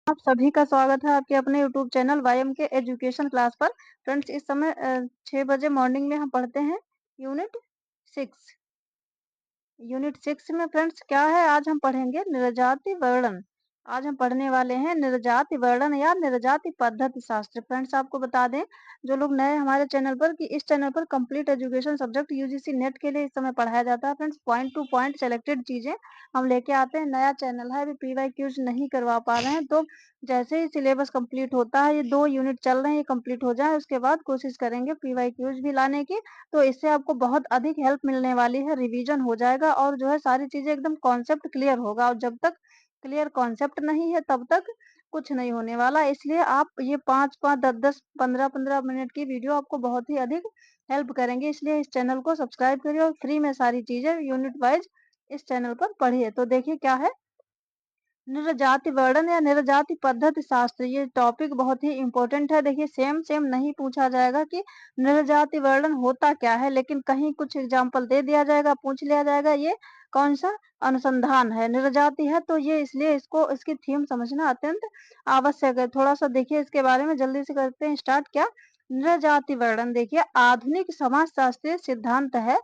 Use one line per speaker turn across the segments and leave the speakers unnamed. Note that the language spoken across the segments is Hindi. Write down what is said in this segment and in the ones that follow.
आप सभी का स्वागत है आपके अपने यूट्यूब चैनल वाईएम के एजुकेशन क्लास पर। फ्रेंड्स इस समय 6 बजे मॉर्निंग में हम पढ़ते हैं यूनिट 6। यूनिट 6 में फ्रेंड्स क्या है, आज हम पढ़ेंगे निर्जाति वर्णन। आज हम पढ़ने वाले हैं निर्जाति वर्णन या निर्जाति पद्धति शास्त्र। फ्रेंड्स आपको बता दें, जो लोग नए हमारे चैनल पर, कि इस चैनल पर complete education subject UGC net के लिए इस समय पढ़ाया जाता है। Friends point two point selected चीजें हम लेके आते हैं। नया चैनल है, अभी पीवाई क्यूज नहीं करवा पा रहे हैं, तो जैसे ही सिलेबस कंप्लीट होता है, ये 2 यूनिट चल रहे हैं, ये कंप्लीट हो जाए उसके बाद कोशिश करेंगे पीवाई क्यूज भी लाने की। तो इससे आपको बहुत अधिक हेल्प मिलने वाली है, रिवीजन हो जाएगा और जो है सारी चीजें एकदम कॉन्सेप्ट क्लियर होगा। और जब तक क्लियर कॉन्सेप्ट नहीं है तब तक कुछ नहीं होने वाला। इसलिए आप ये 5-5, 10-10, 15-15 मिनट की वीडियो आपको बहुत ही अधिक हेल्प करेंगे। इसलिए इस चैनल को सब्सक्राइब करिए और फ्री में सारी चीजें यूनिट वाइज इस चैनल पर पढ़िए। तो देखिए क्या है निर्जाति वर्णन या निर्जाति पद्धति शास्त्र। ये टॉपिक बहुत ही इंपॉर्टेंट है। देखिए सेम सेम नहीं पूछा जाएगा कि निर्जाति वर्णन होता क्या है, लेकिन कहीं कुछ एग्जाम्पल दे दिया जाएगा, पूछ लिया जाएगा ये कौन सा अनुसंधान है, निर्जाति है, तो ये इसलिए इसको इसकी थीम समझना अत्यंत आवश्यक है। थोड़ा सा देखिए इसके बारे में, जल्दी से करते हैं स्टार्ट। क्या निर्जाति वर्णन, देखिए आधुनिक समाजशास्त्रीय सिद्धांत है।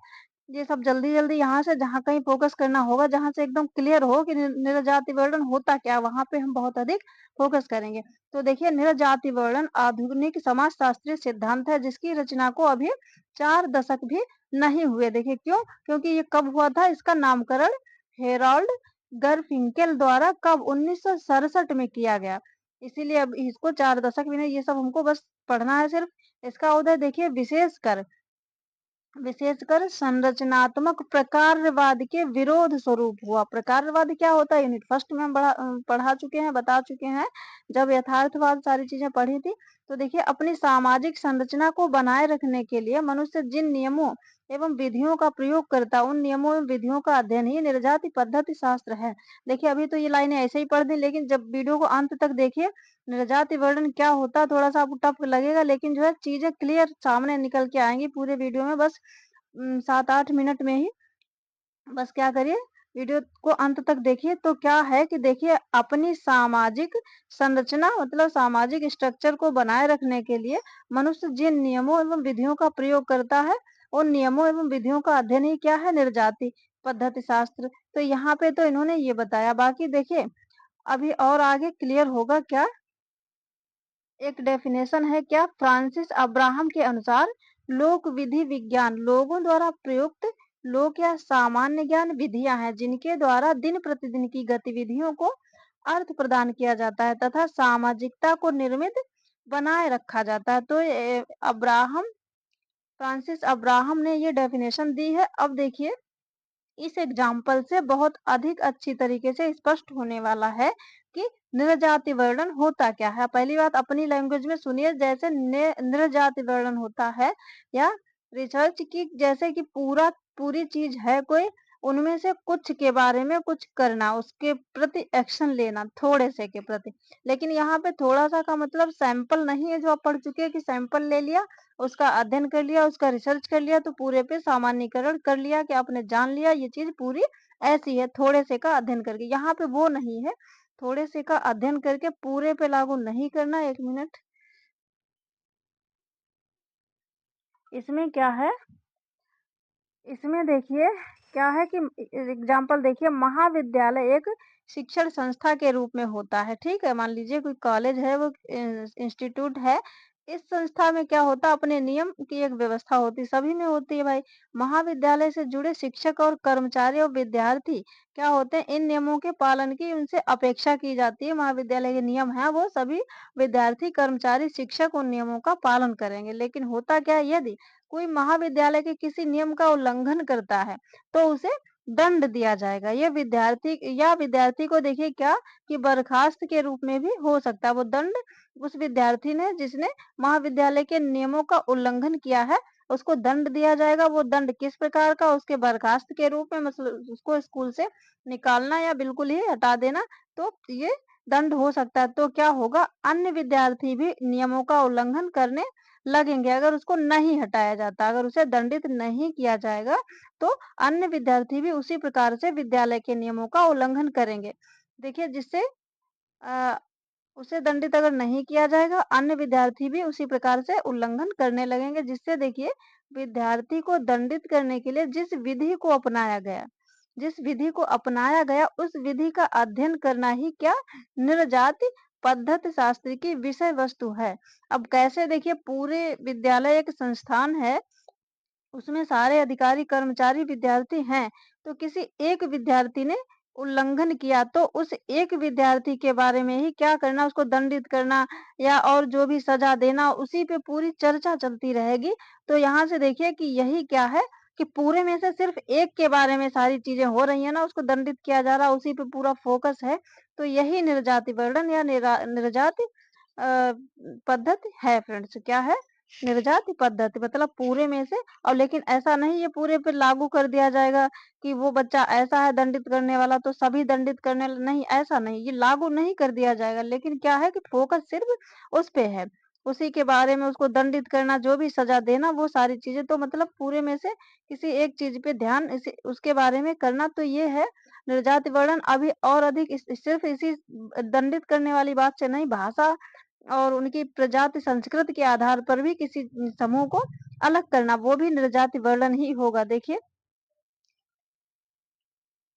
ये सब जल्दी-जल्दी यहाँ से जहाँ कहीं फ़ोकस करना होगा, जहाँ से एकदम क्लियर हो कि निर्जाति वर्णन होता क्या है, वहाँ पे हम बहुत अधिक फ़ोकस करेंगे। तो देखिए निर्जाति वर्णन आधुनिक समाजशास्त्रीय सिद्धांत है, जिसकी रचना को अभी 4 दशक भी नहीं हुए। देखिए क्यों? क्योंकि ये कब हुआ था, इसका नामकरण हेरोल्ड गरफिंकेल द्वारा कब 1967 में किया गया। इसीलिए अब इसको 4 दशक भी नहीं, ये सब हमको बस पढ़ना है सिर्फ। इसका उदय देखिए विशेषकर संरचनात्मक प्रकारवाद के विरोध स्वरूप हुआ। प्रकारवाद क्या होता है, यूनिट फर्स्ट में हम पढ़ा चुके हैं, बता चुके हैं जब यथार्थवाद सारी चीजें पढ़ी थी। तो देखिए अपनी सामाजिक संरचना को बनाए रखने के लिए मनुष्य जिन नियमों एवं विधियों का प्रयोग करता, उन नियमों एवं विधियों का अध्ययन ही निर्जाति पद्धति शास्त्र है। देखिए अभी तो ये लाइनें ऐसे ही पढ़ दी, लेकिन जब वीडियो को अंत तक देखिए, निर्जाति वर्णन क्या होता है थोड़ा सा आपको टफ लगेगा, लेकिन जो है चीजें क्लियर सामने निकल के आएंगी पूरे वीडियो में। बस 7-8 मिनट में ही बस क्या करिए, वीडियो को अंत तक देखिए। तो क्या है कि देखिए अपनी सामाजिक संरचना मतलब सामाजिक स्ट्रक्चर को बनाए रखने के लिए मनुष्य जिन नियमों एवं विधियों का प्रयोग करता है, उन नियमों एवं विधियों का अध्ययन ही क्या है, निर्जाति पद्धति शास्त्र। तो यहाँ पे तो इन्होंने ये बताया, बाकी देखिए अभी और आगे क्लियर होगा। क्या एक डेफिनेशन है, क्या फ्रांसिस अब्राहम के अनुसार लोक विधि विज्ञान लोगों द्वारा प्रयुक्त लोक या सामान्य ज्ञान विधियां हैं, जिनके द्वारा दिन प्रतिदिन की गतिविधियों को अर्थ प्रदान किया जाता है तथा सामाजिकता को निर्मित बनाए रखा जाता है। तो अब्राहम फ्रांसिस अब्राहम ने ये डेफिनेशन दी है। अब देखिए इस एग्जाम्पल से बहुत अधिक अच्छी तरीके से स्पष्ट होने वाला है कि निर्जाति वर्णन होता क्या है। पहली बात अपनी लैंग्वेज में सुनिए, जैसे निर्जाति वर्णन होता है या रिसर्च की, जैसे कि पूरी चीज है कोई, उनमें से कुछ के बारे में कुछ करना, उसके प्रति एक्शन लेना थोड़े से के प्रति। लेकिन यहाँ पे थोड़ा सा का मतलब सैंपल नहीं है जो आप पढ़ चुके हैं कि सैंपल ले लिया, उसका अध्ययन कर लिया, उसका रिसर्च कर लिया, तो पूरे पे सामान्यीकरण कर लिया कि आपने जान लिया ये चीज पूरी ऐसी है, थोड़े से का अध्ययन करके। यहाँ पे वो नहीं है, थोड़े से का अध्ययन करके पूरे पे लागू नहीं करना। 1 मिनट, इसमें क्या है, इसमें देखिए क्या है कि एग्जाम्पल देखिए, महाविद्यालय एक शिक्षण संस्था के रूप में होता है। ठीक है, मान लीजिए कोई कॉलेज है, वो इंस्टीट्यूट है। इस संस्था में क्या होता है, अपने नियम की एक व्यवस्था होती है, सभी में होती है भाई। महाविद्यालय से जुड़े शिक्षक और कर्मचारी और विद्यार्थी क्या होते हैं, इन नियमों के पालन की उनसे अपेक्षा की जाती है। महाविद्यालय के नियम है, वो सभी विद्यार्थी कर्मचारी शिक्षक उन नियमों का पालन करेंगे। लेकिन होता क्या है, यदि कोई महाविद्यालय के किसी नियम का उल्लंघन करता है तो उसे दंड दिया जाएगा। ये विद्यार्थी को देखिए क्या कि बर्खास्त के रूप में भी हो सकता है। वो दंड उस विद्यार्थी ने जिसने महाविद्यालय के नियमों का उल्लंघन किया है, उसको दंड दिया जाएगा। वो दंड किस प्रकार का, उसके बर्खास्त के रूप में, मतलब उसको स्कूल से निकालना या बिल्कुल ही हटा देना, तो ये दंड हो सकता है। तो क्या होगा, अन्य विद्यार्थी भी नियमों का उल्लंघन करने लगेंगे अगर उसको नहीं हटाया जाता, अगर उसे दंडित नहीं किया जाएगा तो अन्य विद्यार्थी भी उसी प्रकार से विद्यालय के नियमों का उल्लंघन करेंगे। देखिए जिससे अ, उसे दंडित अगर नहीं किया जाएगा, अन्य विद्यार्थी भी उसी प्रकार से उल्लंघन करने लगेंगे, जिससे देखिए विद्यार्थी को दंडित करने के लिए जिस विधि को अपनाया गया उस विधि का अध्ययन करना ही क्या निर्जाति पद्धति शास्त्र की विषय वस्तु है। अब कैसे देखिए पूरे विद्यालय एक संस्थान है, उसमें सारे अधिकारी, कर्मचारी, विद्यार्थी हैं, तो किसी एक विद्यार्थी ने उल्लंघन किया तो उस एक विद्यार्थी के बारे में ही क्या करना, उसको दंडित करना या और जो भी सजा देना, उसी पे पूरी चर्चा चलती रहेगी। तो यहाँ से देखिए कि यही क्या है कि पूरे में से सिर्फ एक के बारे में सारी चीजें हो रही है ना, उसको दंडित किया जा रहा है, उसी पे पूरा फोकस है। तो यही निर्जाति वर्णन या निर्जाति पद्धति है फ्रेंड्स। क्या है? निर्जाति पद्धति, मतलब पूरे में से। और लेकिन ऐसा नहीं ये पूरे पे लागू कर दिया जाएगा कि वो बच्चा ऐसा है दंडित करने वाला तो सभी दंडित करने नहीं, ऐसा नहीं, ये लागू नहीं कर दिया जाएगा। लेकिन क्या है कि फोकस सिर्फ उस पे है, उसी के बारे में उसको दंडित करना, जो भी सजा देना, वो सारी चीजें। तो मतलब पूरे में से किसी एक चीज पे ध्यान इसी उसके बारे में करना, तो ये है निर्जाति वर्णन। अभी और अधिक सिर्फ इसी दंडित करने वाली बात से नहीं, भाषा और उनकी प्रजाति संस्कृत के आधार पर भी किसी समूह को अलग करना, वो भी निर्जाति वर्णन ही होगा। देखिए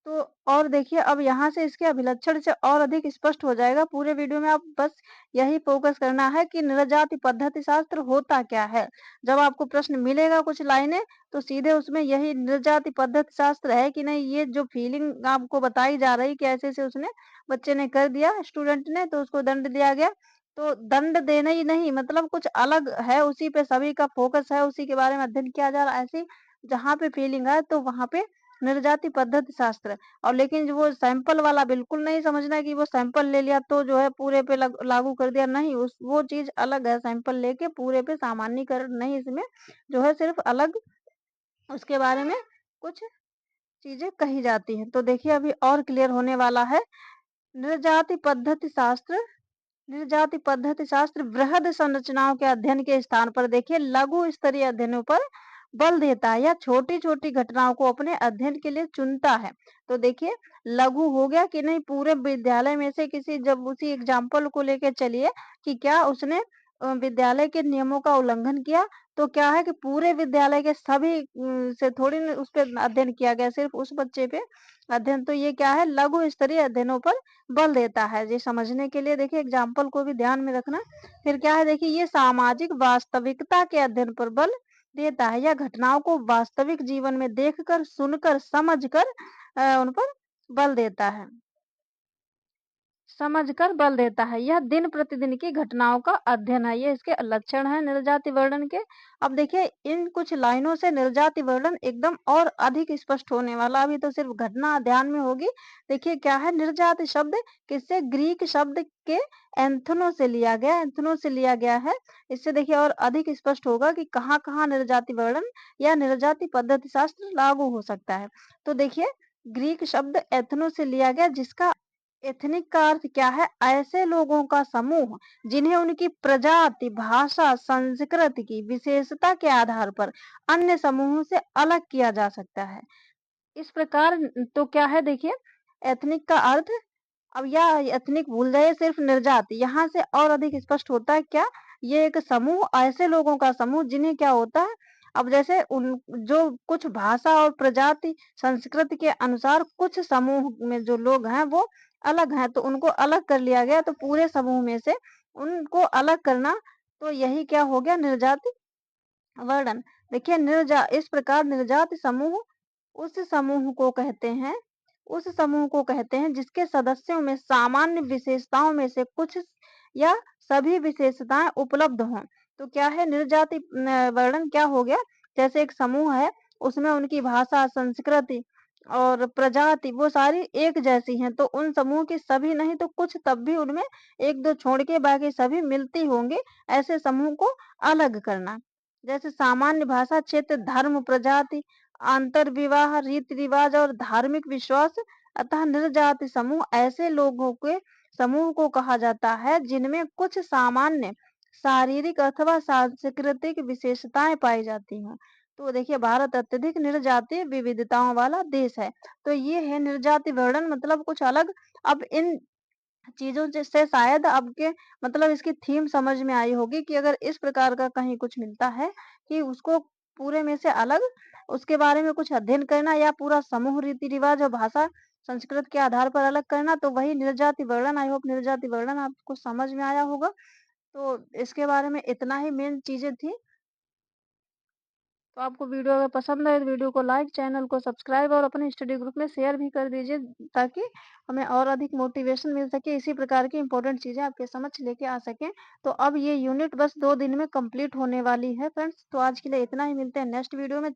तो और देखिए अब यहाँ से इसके अभिलक्षण से और अधिक स्पष्ट हो जाएगा। पूरे वीडियो में आप बस यही फोकस करना है कि निर्जाति पद्धति शास्त्र होता क्या है। जब आपको प्रश्न मिलेगा कुछ लाइनें, तो सीधे उसमें यही निर्जाति पद्धति शास्त्र है कि नहीं, ये जो फीलिंग आपको बताई जा रही कि ऐसे से उसने बच्चे ने कर दिया, स्टूडेंट ने, तो उसको दंड दिया गया। तो दंड देना ही नहीं, मतलब कुछ अलग है, उसी पे सभी का फोकस है, उसी के बारे में अध्ययन किया जा रहा है। ऐसी जहाँ पे फीलिंग आए तो वहां पे निर्जाति पद्धति शास्त्र। और लेकिन जो वो सैंपल वाला बिल्कुल नहीं समझना कि वो सैंपल ले लिया तो जो है पूरे पे लागू कर दिया, नहीं, उस वो चीज अलग है। सैंपल लेके पूरे पे सामान्यीकरण नहीं, इसमें जो है सिर्फ अलग उसके बारे में कुछ चीजें कही जाती हैं। तो देखिए अभी और क्लियर होने वाला है। निर्जाति पद्धति शास्त्र निर्जाति पद्धति शास्त्र वृहद संरचनाओं के अध्ययन के स्थान पर देखिए लघु स्तरीय अध्ययनों पर बल देता है या छोटी छोटी घटनाओं को अपने अध्ययन के लिए चुनता है। तो देखिए लघु हो गया कि नहीं, पूरे विद्यालय में से किसी, जब उसी एग्जाम्पल को लेके चलिए कि क्या उसने विद्यालय के नियमों का उल्लंघन किया, तो क्या है कि पूरे विद्यालय के सभी से थोड़ी न उस पर अध्ययन किया गया, सिर्फ उस बच्चे पे अध्ययन। तो ये क्या है, लघु स्तरीय अध्ययनों पर बल देता है। ये समझने के लिए देखिए एग्जाम्पल को भी ध्यान में रखना। फिर क्या है, देखिए ये सामाजिक वास्तविकता के अध्ययन पर बल देता है या घटनाओं को वास्तविक जीवन में देखकर, सुनकर, समझकर उन पर बल देता है। समझकर बल देता है। यह दिन प्रतिदिन की घटनाओं का अध्ययन है। ये इसके लक्षण है निर्जाति वर्णन के। अब देखिए इन कुछ लाइनों से निर्जाति वर्णन एकदम और अधिक स्पष्ट होने वाला। अभी तो सिर्फ घटना ध्यान में होगी। देखिए क्या है, निर्जाति शब्द किससे, ग्रीक शब्द के एंथनो से लिया गया है। इससे देखिए और अधिक स्पष्ट होगा कि कहाँ कहाँ निर्जाति वर्णन या निर्जाति पद्धति शास्त्र लागू हो सकता है। तो देखिए ग्रीक शब्द एथनो से लिया गया, जिसका एथनिक का अर्थ क्या है, ऐसे लोगों का समूह जिन्हें उनकी प्रजाति, भाषा, संस्कृति की विशेषता के आधार पर अन्य समूहों से अलग किया जा सकता है। इस प्रकार तो क्या है, देखिए एथनिक का अर्थ, अब यह एथनिक भूल जाइए, सिर्फ निर्जाति यहाँ से और अधिक स्पष्ट होता है। क्या, ये एक समूह, ऐसे लोगों का समूह जिन्हें क्या होता है, अब जैसे उन जो कुछ भाषा और प्रजाति संस्कृति के अनुसार कुछ समूह में जो लोग हैं वो अलग हैं, तो उनको अलग कर लिया गया। तो पूरे समूह में से उनको अलग करना, तो यही क्या हो गया, निर्जाति वर्णन। देखिए इस प्रकार निर्जाति समूह उस समूह को कहते हैं जिसके सदस्यों में सामान्य विशेषताओं में से कुछ या सभी विशेषताएं उपलब्ध हों। तो क्या है, निर्जाति वर्णन क्या हो गया, जैसे एक समूह है, उसमें उनकी भाषा, संस्कृति और प्रजाति वो सारी एक जैसी हैं, तो उन समूह की सभी नहीं तो कुछ, तब भी उनमें एक दो छोड़ के बाकी सभी मिलती होंगे, ऐसे समूह को अलग करना। जैसे सामान्य भाषा, क्षेत्र, धर्म, प्रजाति, आंतर विवाह, रीति रिवाज और धार्मिक विश्वास। अतः निर्जाति समूह ऐसे लोगों के समूह को कहा जाता है जिनमें कुछ सामान्य शारीरिक अथवा सांस्कृतिक विशेषताएं पाई जाती हैं। तो देखिए भारत अत्यधिक निर्जातीय विविधताओं वाला देश है। तो ये है निर्जाति वर्णन, मतलब कुछ अलग। अब इन चीज़ों से शायद आपके मतलब इसकी थीम समझ में आई होगी कि अगर इस प्रकार का कहीं कुछ मिलता है कि उसको पूरे में से अलग उसके बारे में कुछ अध्ययन करना या पूरा समूह रीति-रिवाज और भाषा संस्कृत के आधार पर अलग करना, तो वही निर्जाति वर्णन। आई होप निर्जाति वर्णन आपको समझ में आया होगा। तो इसके बारे में इतना ही मेन चीज़ें थी। तो आपको वीडियो अगर पसंद आए तो वीडियो को लाइक, चैनल को सब्सक्राइब और अपने स्टडी ग्रुप में शेयर भी कर दीजिए ताकि हमें और अधिक मोटिवेशन मिल सके, इसी प्रकार की इम्पोर्टेंट चीज़ें आपके समक्ष लेके आ सकें। तो अब ये यूनिट बस 2 दिन में कंप्लीट होने वाली है फ्रेंड्स। तो आज के लिए इतना ही, मिलते हैं नेक्स्ट वीडियो में।